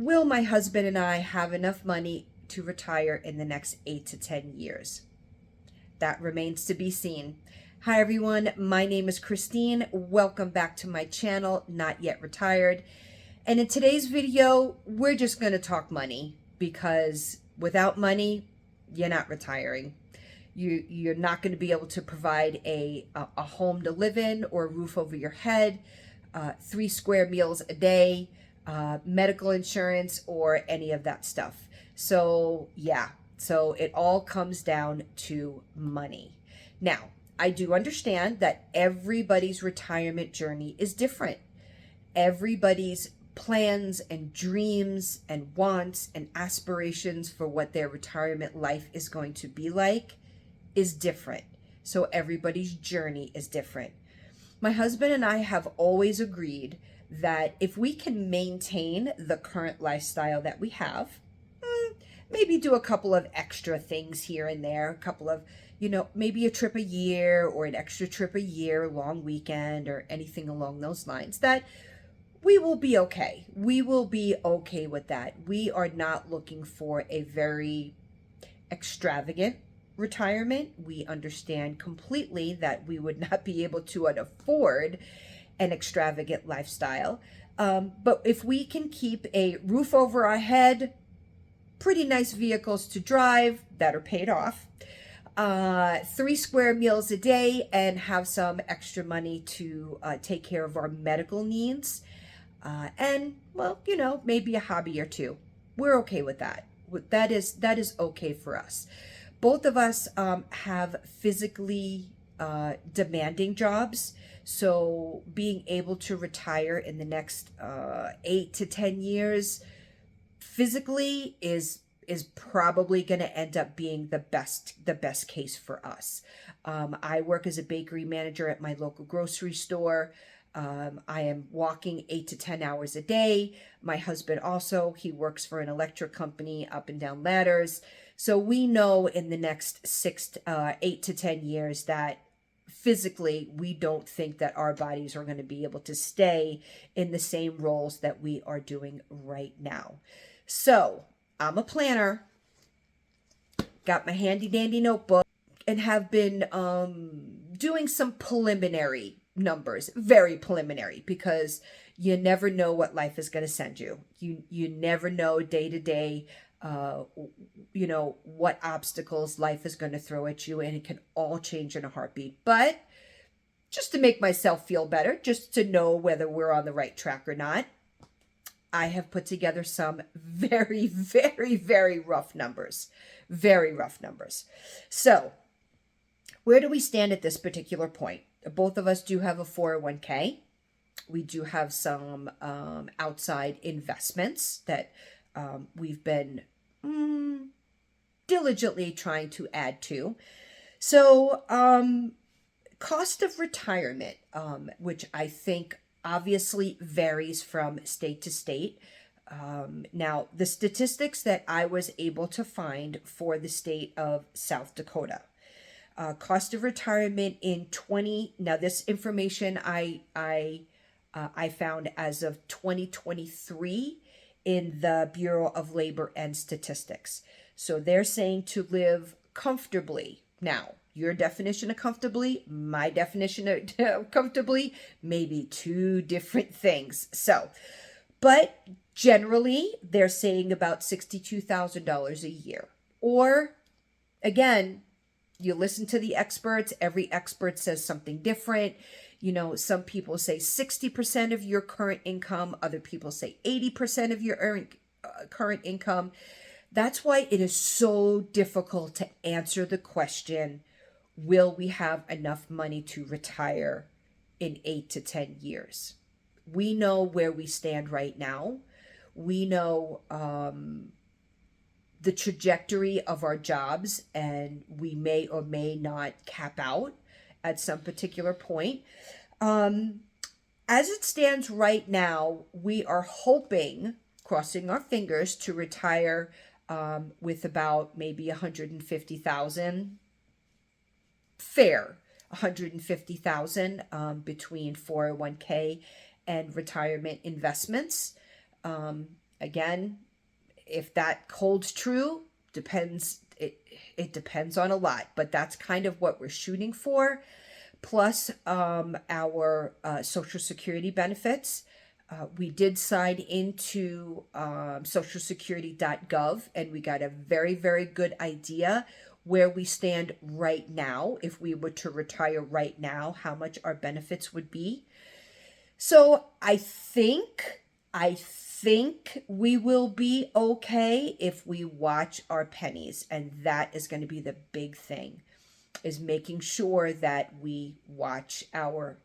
will my husband and I have enough money to retire in the next 8 to 10 years? That remains to be seen. Hi everyone, my name is Christine. Welcome back to my channel, Not Yet Retired. And in today's video, we're just going to talk money, because without money, you're not retiring. You're not going to be able to provide a home to live in or a roof over your head, 3 square meals a day, medical insurance, or any of that stuff. So yeah, so it all comes down to money. Now, I do understand that everybody's retirement journey is different. Everybody's plans and dreams and wants and aspirations for what their retirement life is going to be like is different. So everybody's journey is different. My husband and I have always agreed that if we can maintain the current lifestyle that we have, maybe do a couple of extra things here and there, a couple of, maybe a trip a year or an extra trip a year, long weekend or anything along those lines, that we will be okay. We will be okay with that. We are not looking for a very extravagant retirement. We understand completely that we would not be able to afford an extravagant lifestyle. But if we can keep a roof over our head, pretty nice vehicles to drive that are paid off, 3 square meals a day, and have some extra money to take care of our medical needs, and, well, maybe a hobby or two, we're okay with that. That is okay for us. Both of us have physically demanding jobs, so being able to retire in the next 8 to 10 years physically is probably going to end up being the best case for us. I work as a bakery manager at my local grocery store. I am walking 8 to 10 hours a day. My husband also, he works for an electric company, up and down ladders. So we know in the next 8 to 10 years that physically, we don't think that our bodies are going to be able to stay in the same roles that we are doing right now. So I'm a planner, got my handy dandy notebook, and have been doing some preliminary numbers, very preliminary, because you never know what life is going to send you. You never know day to day, what obstacles life is going to throw at you, and it can all change in a heartbeat. But just to make myself feel better, just to know whether we're on the right track or not, I have put together some very, very, very rough numbers. Very rough numbers. So where do we stand at this particular point? Both of us do have a 401k. We do have some outside investments that we've been diligently trying to add to. So cost of retirement, which I think obviously varies from state to state. Now, the statistics that I was able to find for the state of South Dakota, cost of retirement in now this information I found as of 2023 in the Bureau of Labor and Statistics. So they're saying to live comfortably. Now, your definition of comfortably, my definition of comfortably, maybe two different things. So, but generally they're saying about $62,000 a year. Or again, you listen to the experts, every expert says something different. Some people say 60% of your current income, other people say 80% of your current income. That's why it is so difficult to answer the question, will we have enough money to retire in 8 to 10 years? We know where we stand right now. We know the trajectory of our jobs, and we may or may not cap out at some particular point. As it stands right now, we are hoping, crossing our fingers, to retire with about maybe 150,000, fair 150,000 between 401k and retirement investments. Again, if that holds true, it depends on a lot, but that's kind of what we're shooting for. Plus our Social Security benefits. We did sign into socialsecurity.gov, and we got a very, very good idea where we stand right now. If we were to retire right now, how much our benefits would be. So I think we will be okay if we watch our pennies, and that is going to be the big thing, is making sure that we watch our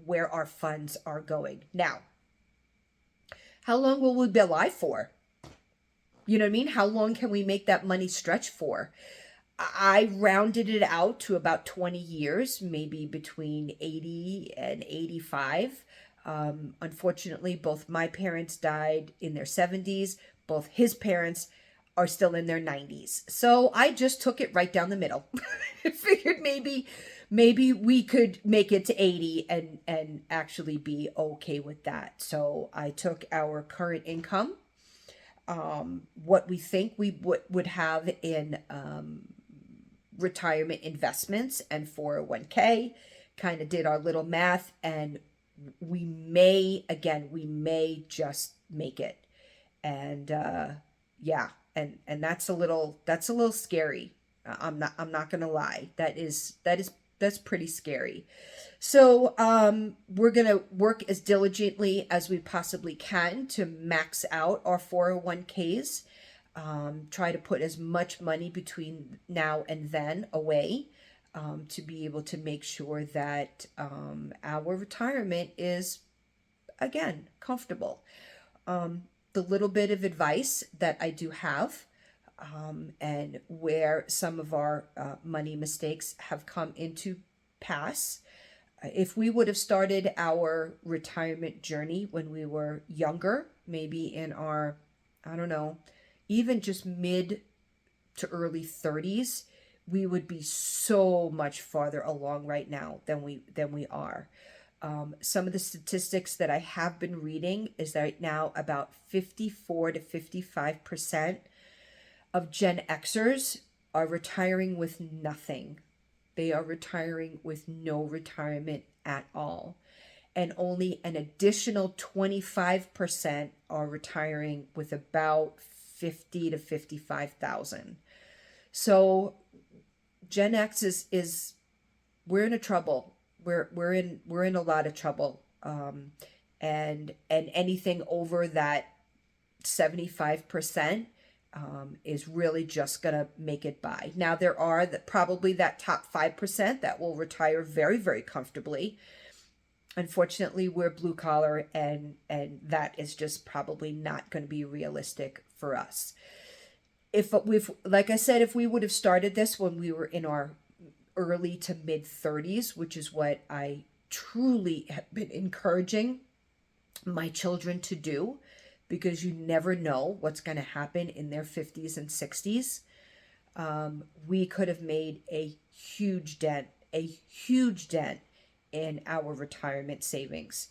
where our funds are going. Now, how long will we be alive for? You know what I mean? How long can we make that money stretch for? I rounded it out to about 20 years, maybe between 80 and 85. Unfortunately, both my parents died in their 70s. Both his parents are still in their 90s. So I just took it right down the middle. I figured maybe we could make it to 80 and actually be okay with that. So I took our current income, what we think we would have in retirement investments and 401k, kind of did our little math, and we may just make it. And yeah, and that's a little scary. I'm not gonna lie. That's pretty scary. So we're gonna work as diligently as we possibly can to max out our 401ks. Try to put as much money between now and then away, to be able to make sure that our retirement is, again, comfortable. The little bit of advice that I do have, and where some of our money mistakes have come into pass. If we would have started our retirement journey when we were younger, maybe in our, I don't know, even just mid to early 30s, we would be so much farther along right now than we are. Some of the statistics that I have been reading is that right now about 54 to 55% of Gen Xers are retiring with nothing. They are retiring with no retirement at all. And only an additional 25% are retiring with about 50 to 55,000. So Gen X is we're in a trouble. We're in a lot of trouble. And anything over that 75% is really just gonna make it by. Now there are probably that top 5% that will retire very, very comfortably. Unfortunately, we're blue collar, and that is just probably not going to be realistic for us. Like I said, if we would have started this when we were in our early to mid 30s, which is what I truly have been encouraging my children to do, because you never know what's going to happen in their 50s and 60s, we could have made a huge dent in our retirement savings.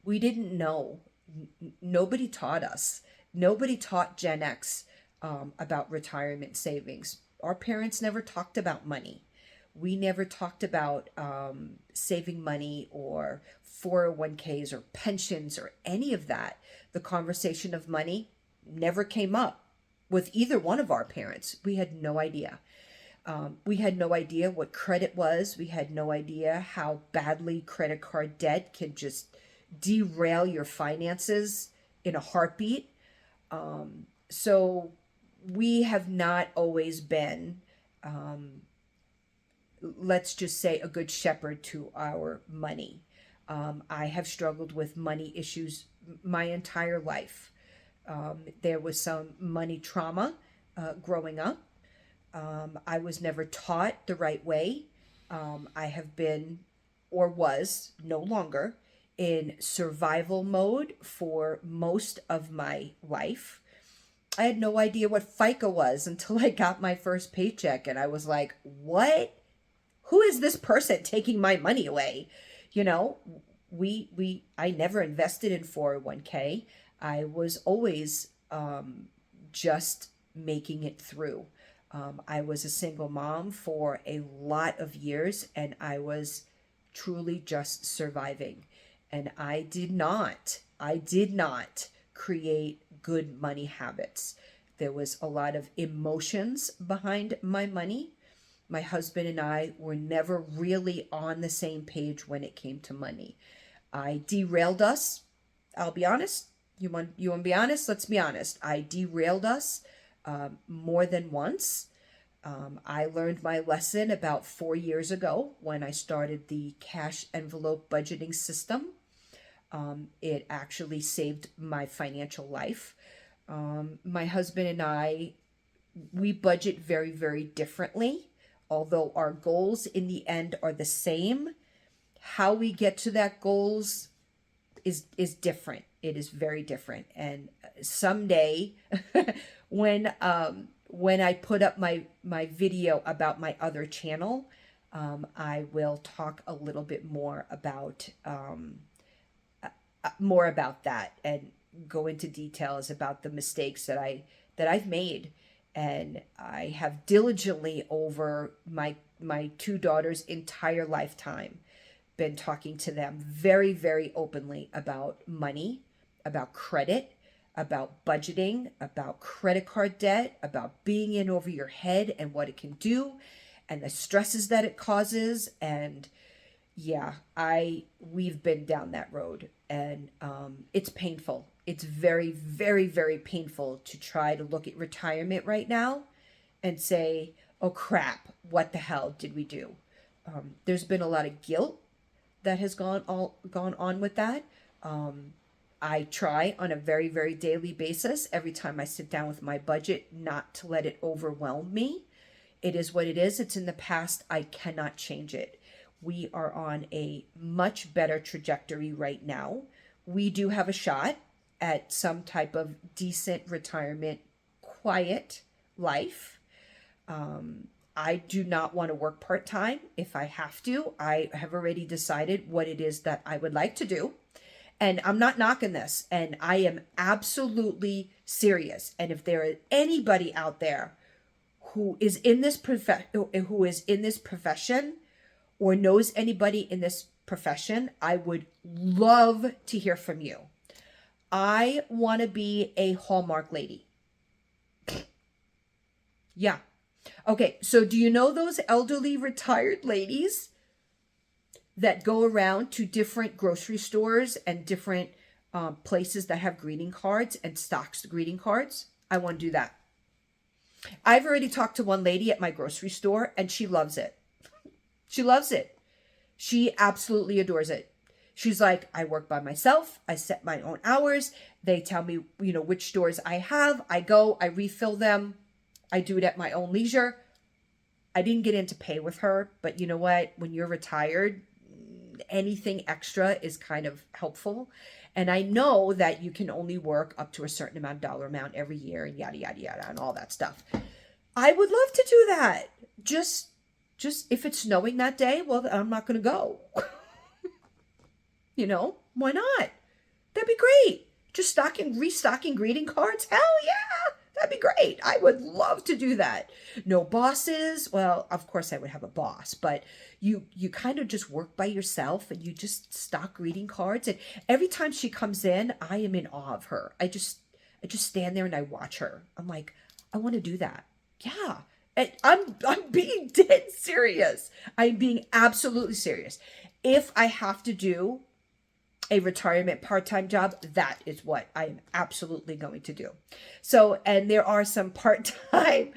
We didn't know. Nobody taught us. Nobody taught Gen X about retirement savings. Our parents never talked about money. We never talked about saving money or 401ks or pensions or any of that. The conversation of money never came up with either one of our parents. We had no idea. We had no idea what credit was. We had no idea how badly credit card debt can just derail your finances in a heartbeat. So we have not always been, let's just say, a good shepherd to our money. I have struggled with money issues my entire life. There was some money trauma growing up. I was never taught the right way. I have been, or was no longer, in survival mode for most of my life. I had no idea what FICA was until I got my first paycheck, and I was like, what? Who is this person taking my money away? You know, I never invested in 401k. I was always just making it through. I was a single mom for a lot of years, and I was truly just surviving. And I did not create good money habits. There was a lot of emotions behind my money. My husband and I were never really on the same page when it came to money. I derailed us. I'll be honest. You want to be honest? Let's be honest. I derailed us more than once. I learned my lesson about 4 years ago when I started the cash envelope budgeting system. It actually saved my financial life. My husband and I, we budget very, very differently. Although our goals in the end are the same, how we get to that goals is different. It is very different. And someday, when I put up my video about my other channel, I will talk a little bit more about that and go into details about the mistakes that I've made. And I have diligently over my two daughters' entire lifetime been talking to them very, very openly about money, about credit, about budgeting, about credit card debt, about being in over your head and what it can do and the stresses that it causes. And yeah, we've been down that road, and it's painful. It's very, very, very painful to try to look at retirement right now and say, oh crap, what the hell did we do? There's been a lot of guilt that has gone on with that. I try on a very, very daily basis, every time I sit down with my budget, not to let it overwhelm me. It is what it is. It's in the past. I cannot change it. We are on a much better trajectory right now. We do have a shot at some type of decent retirement, quiet life. I do not want to work part-time if I have to. I have already decided what it is that I would like to do. And I'm not knocking this. And I am absolutely serious. And if there is anybody out there who is in this profession or knows anybody in this profession, I would love to hear from you. I want to be a Hallmark lady. Yeah. Okay, so do you know those elderly retired ladies that go around to different grocery stores and different places that have greeting cards and stocks the greeting cards? I want to do that. I've already talked to one lady at my grocery store, and she loves it. She loves it. She absolutely adores it. She's like, I work by myself. I set my own hours. They tell me, which stores I have. I go, I refill them. I do it at my own leisure. I didn't get into pay with her, but you know what? When you're retired, anything extra is kind of helpful. And I know that you can only work up to a certain dollar amount every year and yada, yada, yada, and all that stuff. I would love to do that. Just if it's snowing that day, well, I'm not going to go. Why not? That'd be great. Just restocking greeting cards. Hell yeah. That'd be great. I would love to do that. No bosses. Well, of course I would have a boss, but you kind of just work by yourself and you just stock greeting cards. And every time she comes in, I am in awe of her. I just stand there and I watch her. I'm like, I want to do that. Yeah. And I'm being dead serious. I'm being absolutely serious. If I have to do a retirement part-time job, that is what I am absolutely going to do. So, and there are some part-time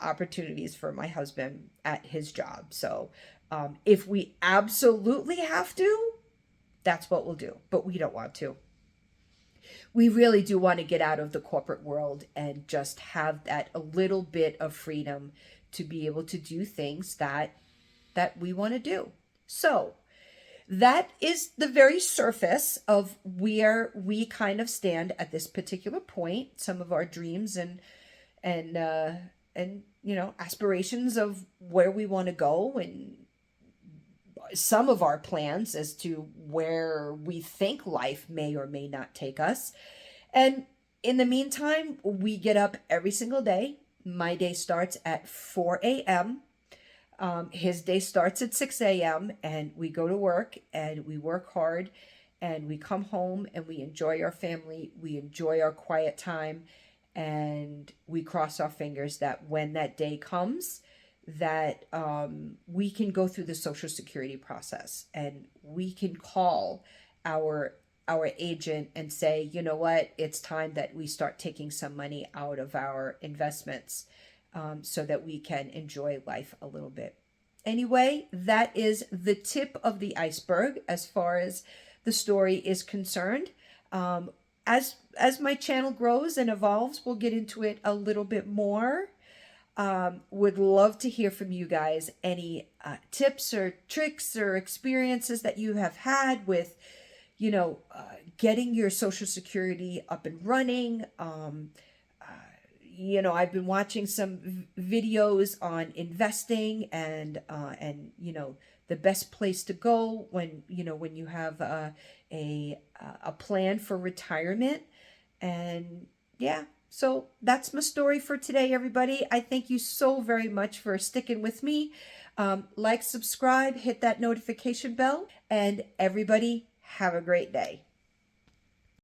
opportunities for my husband at his job. So, if we absolutely have to, that's what we'll do, but we don't want to. We really do want to get out of the corporate world and just have that a little bit of freedom to be able to do things that we want to do. So, that is the very surface of where we kind of stand at this particular point. Some of our dreams and aspirations of where we want to go and some of our plans as to where we think life may or may not take us. And in the meantime, we get up every single day. My day starts at 4 a.m. His day starts at 6 a.m. and we go to work and we work hard and we come home and we enjoy our family. We enjoy our quiet time, and we cross our fingers that when that day comes, that we can go through the Social Security process and we can call our agent and say, you know what, it's time that we start taking some money out of our investments, so that we can enjoy life a little bit. Anyway, that is the tip of the iceberg as far as the story is concerned. As my channel grows and evolves, we'll get into it a little bit more. Would love to hear from you guys. Any tips or tricks or experiences that you have had with, getting your Social Security up and running. I've been watching some videos on investing and the best place to go when you have a plan for retirement. And yeah, so that's my story for today, everybody. I thank you so very much for sticking with me. Like, subscribe, hit that notification bell, and everybody have a great day.